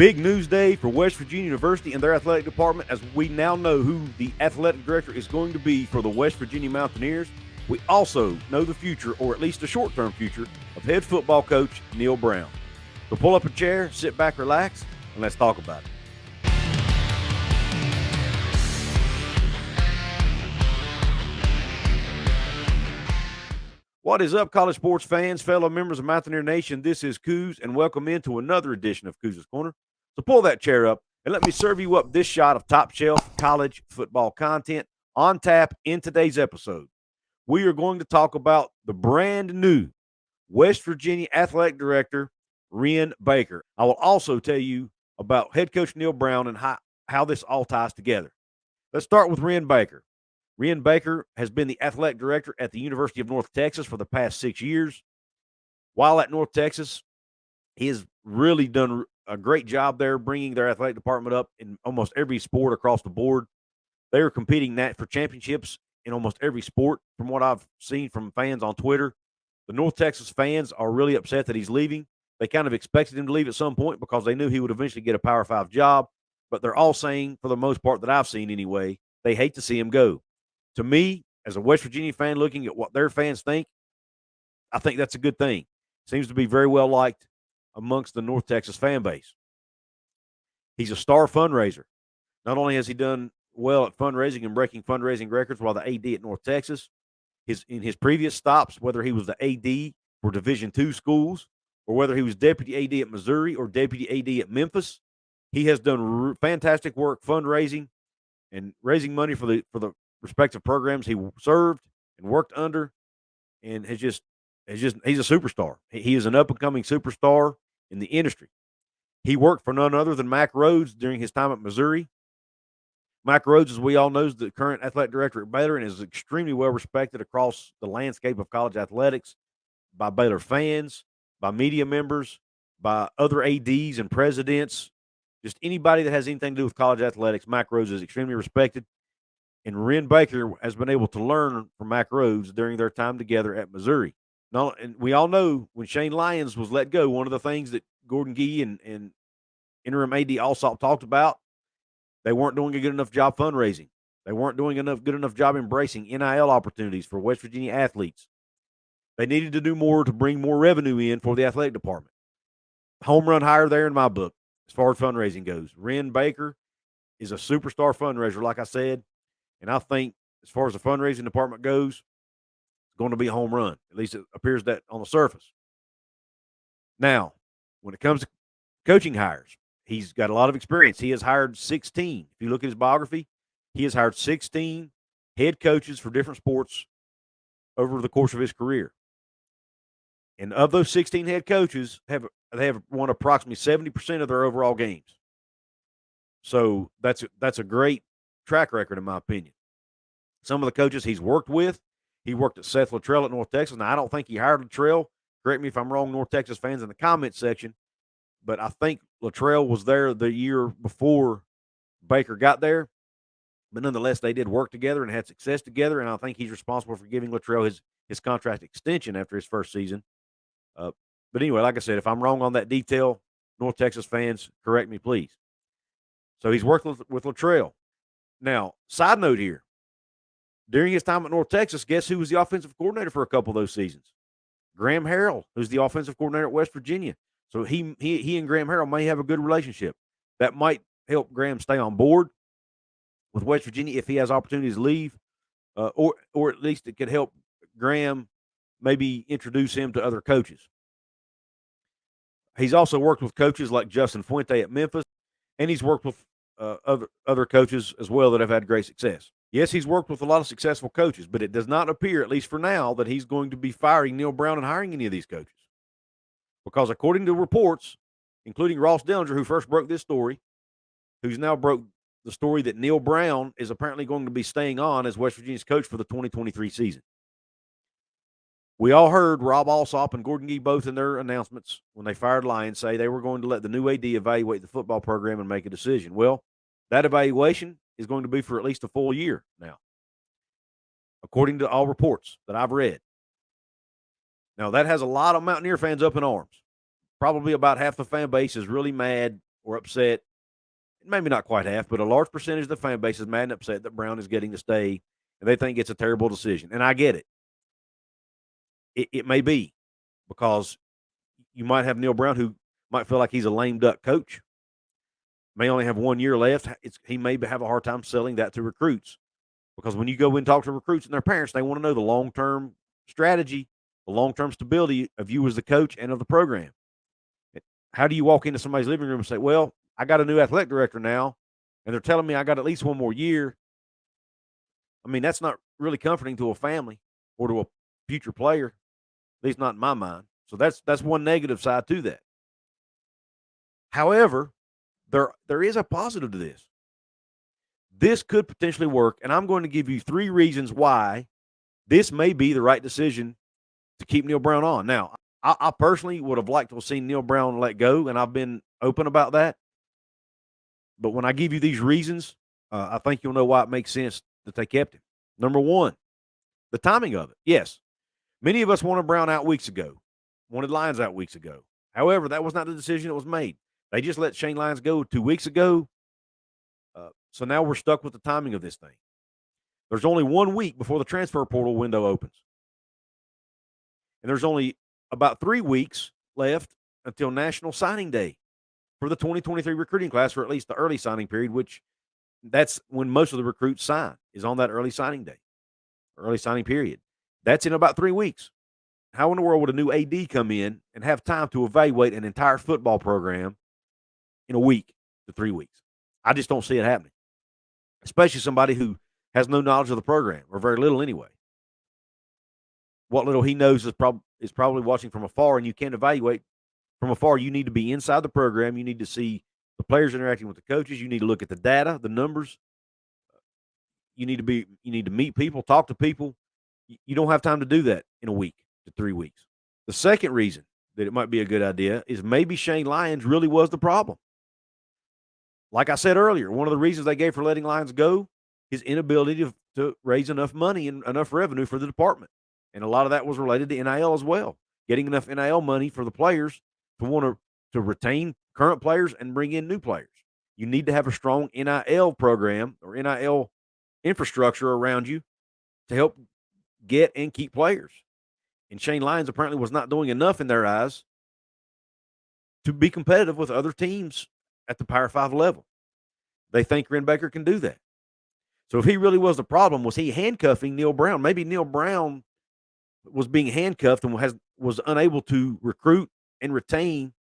Big news day for West Virginia University and their athletic department, as we now know who the athletic director is going to be for the West Virginia Mountaineers. We also know the future, or at least the short-term future, of head football coach Neal Brown. So pull up a chair, sit back, relax, and let's talk about it. What is up, college sports fans, fellow members of Mountaineer Nation? This is Coos, and welcome into another edition of Coos' Corner. So pull that chair up, and let me serve you up this shot of top-shelf college football content on tap in today's episode. We are going to talk about the brand new West Virginia Athletic Director, Wren Baker. I will also tell you about head coach Neal Brown and how this all ties together. Let's start with Wren Baker. Wren Baker has been the athletic director at the University of North Texas for the past 6 years. While at North Texas, he has really done a great job there, bringing their athletic department up in almost every sport across the board. They are competing for championships in almost every sport, from what I've seen from fans on Twitter. The North Texas fans are really upset that he's leaving. They kind of expected him to leave at some point because they knew he would eventually get a Power 5 job, but they're all saying, for the most part that I've seen anyway, they hate to see him go. To me, as a West Virginia fan looking at what their fans think, I think that's a good thing. Seems to be very well liked amongst the North Texas fan base. He's a star fundraiser. Not only has he done well at fundraising and breaking fundraising records while the AD at North Texas, in his previous stops, whether he was the AD for Division II schools or whether he was Deputy AD at Missouri or Deputy AD at Memphis, he has done fantastic work fundraising and raising money for the respective programs he served and worked under, and he's a superstar. He is an up-and-coming superstar in the industry. He worked for none other than Mack Rhoades during his time at Missouri. Mack Rhoades, as we all know, is the current athletic director at Baylor and is extremely well respected across the landscape of college athletics by Baylor fans, by media members, by other ADs and presidents. Just anybody that has anything to do with college athletics, Mack Rhoades is extremely respected. And Wren Baker has been able to learn from Mack Rhoades during their time together at Missouri. Now, and we all know when Shane Lyons was let go, one of the things that Gordon Gee and interim AD Alsop talked about, they weren't doing a good enough job fundraising. They weren't doing good enough job embracing NIL opportunities for West Virginia athletes. They needed to do more to bring more revenue in for the athletic department. Home run hire there in my book as far as fundraising goes. Wren Baker is a superstar fundraiser, like I said. And I think as far as the fundraising department goes, it's going to be a home run. At least it appears that on the surface. Now, when it comes to coaching hires, he's got a lot of experience. He has hired 16. If you look at his biography, he has hired 16 head coaches for different sports over the course of his career. And of those 16 head coaches, they have won approximately 70% of their overall games. So that's a great track record, in my opinion. Some of the coaches he's worked with, he worked at Seth Luttrell at North Texas. Now, I don't think he hired Luttrell. Correct me if I'm wrong, North Texas fans in the comment section, but I think Luttrell was there the year before Baker got there. But nonetheless, they did work together and had success together, and I think he's responsible for giving Luttrell his contract extension after his first season. But anyway, like I said, if I'm wrong on that detail, North Texas fans, correct me, please. So he's worked with Luttrell. Now, side note here, during his time at North Texas, guess who was the offensive coordinator for a couple of those seasons? Graham Harrell, who's the offensive coordinator at West Virginia. So he and Graham Harrell may have a good relationship. That might help Graham stay on board with West Virginia if he has opportunities to leave, or at least it could help Graham maybe introduce him to other coaches. He's also worked with coaches like Justin Fuente at Memphis, and he's worked with other coaches as well that have had great success. Yes, he's worked with a lot of successful coaches, but it does not appear, at least for now, that he's going to be firing Neal Brown and hiring any of these coaches. Because according to reports, including Ross Dellinger, who first broke this story, who's now broke the story that Neal Brown is apparently going to be staying on as West Virginia's coach for the 2023 season. We all heard Rob Alsop and Gordon Gee both in their announcements when they fired Lyons say they were going to let the new AD evaluate the football program and make a decision. Well, that evaluation is going to be for at least a full year now, according to all reports that I've read. Now, that has a lot of Mountaineer fans up in arms. Probably about half the fan base is really mad or upset. Maybe not quite half, but a large percentage of the fan base is mad and upset that Brown is getting to stay, and they think it's a terrible decision. And I get it. It may be because you might have Neal Brown who might feel like he's a lame duck coach, may only have 1 year left. He may have a hard time selling that to recruits because when you go in and talk to recruits and their parents, they want to know the long-term strategy, the long-term stability of you as the coach and of the program. How do you walk into somebody's living room and say, well, I got a new athletic director now, and they're telling me I got at least 1 more year? I mean, that's not really comforting to a family or to a future player, at least not in my mind. So that's one negative side to that. However, there is a positive to this. This could potentially work, and I'm going to give you 3 reasons why this may be the right decision to keep Neal Brown on. Now, I personally would have liked to have seen Neal Brown let go, and I've been open about that. But when I give you these reasons, I think you'll know why it makes sense that they kept him. Number 1, the timing of it. Yes, many of us wanted Brown out weeks ago, wanted Lyons out weeks ago. However, that was not the decision that was made. They just let Shane Lyons go 2 weeks ago. So now we're stuck with the timing of this thing. There's only 1 week before the transfer portal window opens. And there's only about 3 weeks left until National Signing Day for the 2023 recruiting class, or at least the early signing period, which that's when most of the recruits sign, is on that early signing day, early signing period. That's in about 3 weeks. How in the world would a new AD come in and have time to evaluate an entire football program in a week to 3 weeks? I just don't see it happening, especially somebody who has no knowledge of the program, or very little anyway. What little he knows is probably watching from afar, and you can't evaluate from afar. You need to be inside the program. You need to see the players interacting with the coaches. You need to look at the data, the numbers. You need to meet people, talk to people. You don't have time to do that in a week to 3 weeks. The second reason that it might be a good idea is maybe Shane Lyons really was the problem. Like I said earlier, one of the reasons they gave for letting Lyons go, his inability to raise enough money and enough revenue for the department. And a lot of that was related to NIL as well, getting enough NIL money for the players to want to retain current players and bring in new players. You need to have a strong NIL program or NIL infrastructure around you to help get and keep players. And Shane Lyons apparently was not doing enough in their eyes to be competitive with other teams at the Power 5 level. They think Wren Baker can do that. So if he really was the problem, was he handcuffing Neal Brown? Maybe Neal Brown was being handcuffed and was unable to recruit and retain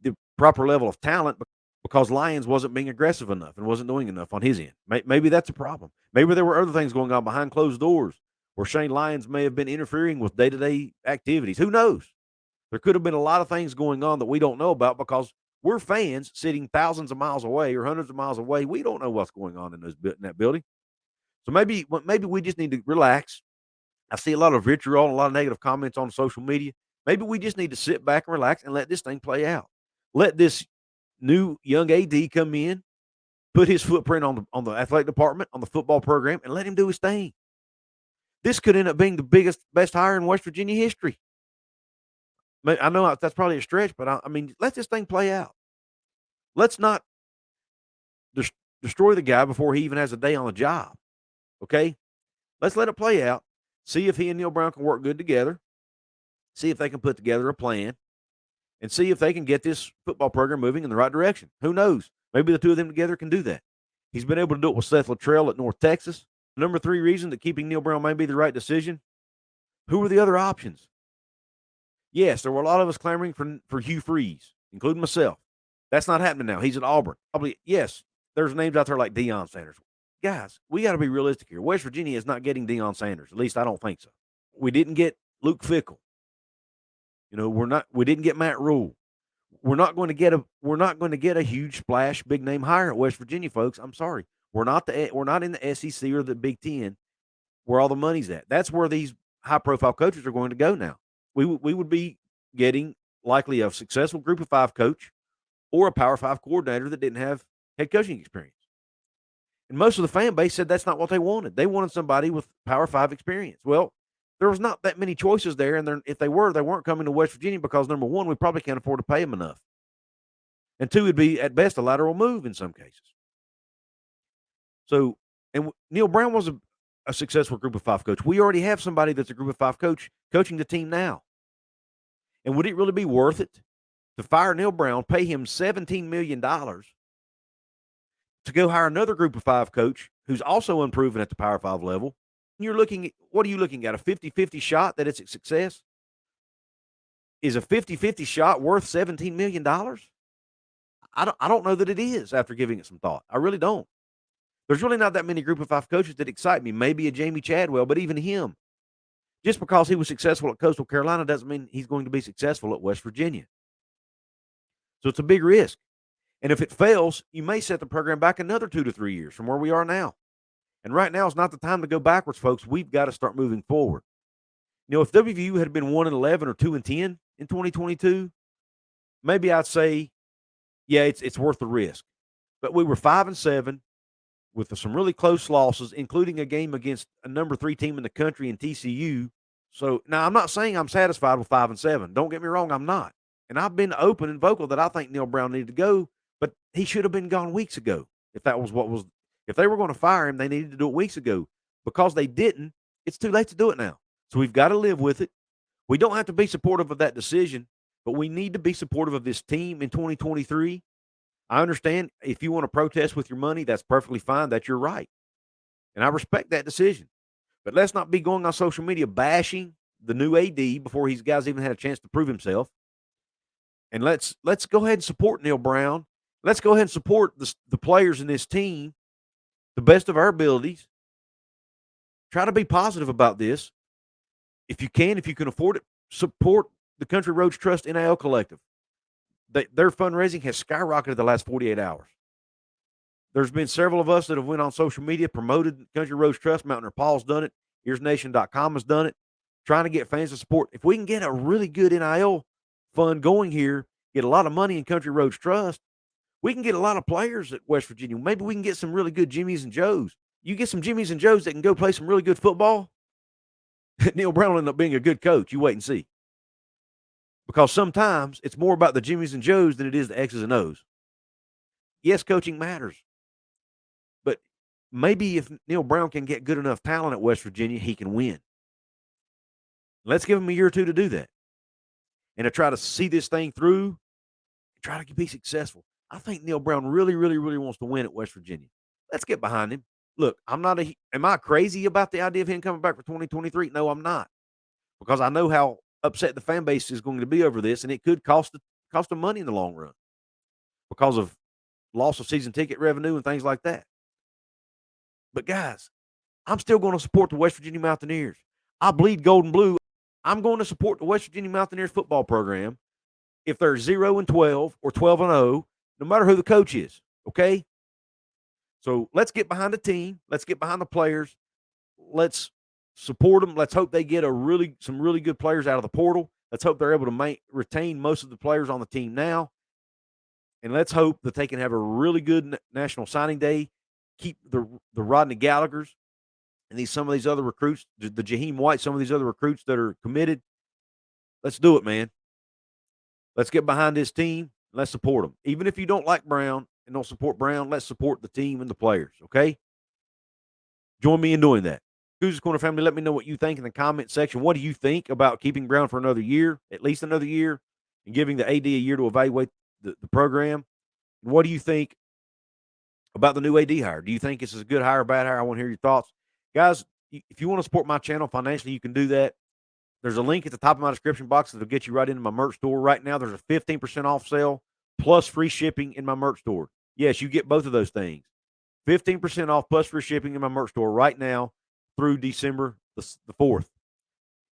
the proper level of talent because Lyons wasn't being aggressive enough and wasn't doing enough on his end. Maybe that's a problem. Maybe there were other things going on behind closed doors where Shane Lyons may have been interfering with day-to-day activities. Who knows? There could have been a lot of things going on that we don't know about because we're fans sitting thousands of miles away or hundreds of miles away. We don't know what's going on in that building. So maybe we just need to relax. I see a lot of vitriol and a lot of negative comments on social media. Maybe we just need to sit back and relax and let this thing play out. Let this new young AD come in, put his footprint on the athletic department, on the football program, and let him do his thing. This could end up being the best hire in West Virginia history. I know that's probably a stretch, but I mean, let this thing play out. Let's not destroy the guy before he even has a day on the job. Okay? Let's let it play out. See if he and Neal Brown can work good together. See if they can put together a plan. And see if they can get this football program moving in the right direction. Who knows? Maybe the two of them together can do that. He's been able to do it with Seth Luttrell at North Texas. Number 3 reason that keeping Neal Brown may be the right decision. Who were the other options? Yes, there were a lot of us clamoring for Hugh Freeze, including myself. That's not happening now. He's at Auburn. Probably, yes, there's names out there like Deion Sanders. Guys, we got to be realistic here. West Virginia is not getting Deion Sanders. At least I don't think so. We didn't get Luke Fickell. We didn't get Matt Rule. We're not going to get a huge splash, big name hire at West Virginia, folks. I'm sorry. We're not in the SEC or the Big Ten where all the money's at. That's where these high profile coaches are going to go now. We would be getting likely a successful group of 5 coach or a Power 5 coordinator that didn't have head coaching experience. And most of the fan base said that's not what they wanted. They wanted somebody with Power 5 experience. Well, there was not that many choices there, and if they weren't coming to West Virginia because, number one, we probably can't afford to pay them enough. And 2 would be, at best, a lateral move in some cases. So, and Neal Brown was a successful Group of 5 coach. We already have somebody that's a Group of 5 coach coaching the team now. And would it really be worth it to fire Neal Brown, pay him $17 million to go hire another Group of 5 coach who's also unproven at the Power 5 level? You're looking at, what are you looking at, a 50-50 shot that it's a success? Is a 50-50 shot worth $17 million? I don't know that it is after giving it some thought. I really don't. There's really not that many Group of 5 coaches that excite me. Maybe a Jamie Chadwell, but even him, just because he was successful at Coastal Carolina doesn't mean he's going to be successful at West Virginia. So it's a big risk. And if it fails, you may set the program back another 2 to 3 years from where we are now. And right now is not the time to go backwards, folks. We've got to start moving forward. You know, if WVU had been 1-11 or 2-10 in 2022, maybe I'd say, yeah, it's worth the risk. But we were 5-7 with some really close losses, including a game against a number 3 team in the country in TCU. So now I'm not saying I'm satisfied with 5-7. Don't get me wrong, I'm not. And I've been open and vocal that I think Neal Brown needed to go, but he should have been gone weeks ago. If that was if they were going to fire him, they needed to do it weeks ago. Because they didn't, it's too late to do it now. So we've got to live with it. We don't have to be supportive of that decision, but we need to be supportive of this team in 2023. I understand if you want to protest with your money, that's perfectly fine. That's your right. And I respect that decision. But let's not be going on social media bashing the new AD before these guys even had a chance to prove himself. And let's go ahead and support Neal Brown. Let's go ahead and support the players in this team the best of our abilities. Try to be positive about this. If you can afford it, support the Country Roads Trust NIL Collective. Their fundraising has skyrocketed the last 48 hours. There's been several of us that have went on social media, promoted Country Roads Trust. Mountaineer Paul's done it. EarsNation.com has done it. Trying to get fans to support. If we can get a really good NIL fund going here, get a lot of money in Country Roads Trust, we can get a lot of players at West Virginia. Maybe we can get some really good Jimmies and Joes. You get some Jimmies and Joes that can go play some really good football, Neal Brown will end up being a good coach. You wait and see. Because sometimes it's more about the Jimmies and Joes than it is the X's and O's. Yes, coaching matters. But maybe if Neal Brown can get good enough talent at West Virginia, he can win. Let's give him a year or two to do that. And to try to see this thing through, try to be successful. I think Neal Brown really, really, really wants to win at West Virginia. Let's get behind him. Look, am I crazy about the idea of him coming back for 2023? No, I'm not. Because I know how upset the fan base is going to be over this, and it could cost them money in the long run because of loss of season ticket revenue and things like that. But guys, I'm still going to support the West Virginia Mountaineers. I bleed gold and blue. I'm going to support the West Virginia Mountaineers football program if they're 0-12 or 12-0, no matter who the coach is. Okay. So let's get behind the team. Let's get behind the players. Let's support them. Let's hope they get some really good players out of the portal. Let's hope they're able to retain most of the players on the team now. And let's hope that they can have a really good national signing day, keep the Rodney Gallaghers and some of these other recruits, the Jaheim White, some of these other recruits that are committed. Let's do it, man. Let's get behind this team. Let's support them. Even if you don't like Brown and don't support Brown, let's support the team and the players, okay? Join me in doing that. Cougars Corner family, let me know what you think in the comment section. What do you think about keeping Brown for another year, at least another year, and giving the AD a year to evaluate the program? And what do you think about the new AD hire? Do you think this is a good hire or bad hire? I want to hear your thoughts. Guys, if you want to support my channel financially, you can do that. There's a link at the top of my description box that'll get you right into my merch store. Right now, there's a 15% off sale plus free shipping in my merch store. Yes, you get both of those things. 15% off plus free shipping in my merch store right now through December the 4th.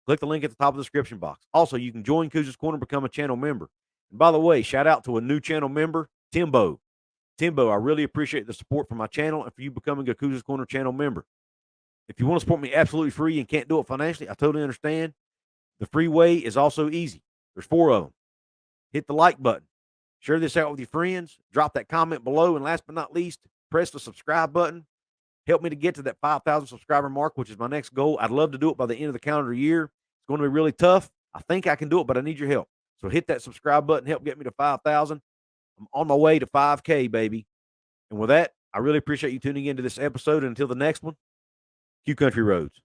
Click the link at the top of the description box. Also, you can join Cougars Corner, become a channel member. And by the way, shout out to a new channel member, Timbo. Timbo, I really appreciate the support for my channel and for you becoming a Cougars Corner channel member. If you want to support me absolutely free and can't do it financially, I totally understand. The free way is also easy. There's 4 of them. Hit the like button. Share this out with your friends. Drop that comment below. And last but not least, press the subscribe button. Help me to get to that 5,000 subscriber mark, which is my next goal. I'd love to do it by the end of the calendar year. It's going to be really tough. I think I can do it, but I need your help. So hit that subscribe button. Help get me to 5,000. I'm on my way to 5K, baby. And with that, I really appreciate you tuning into this episode. And until the next one, Q Country Roads.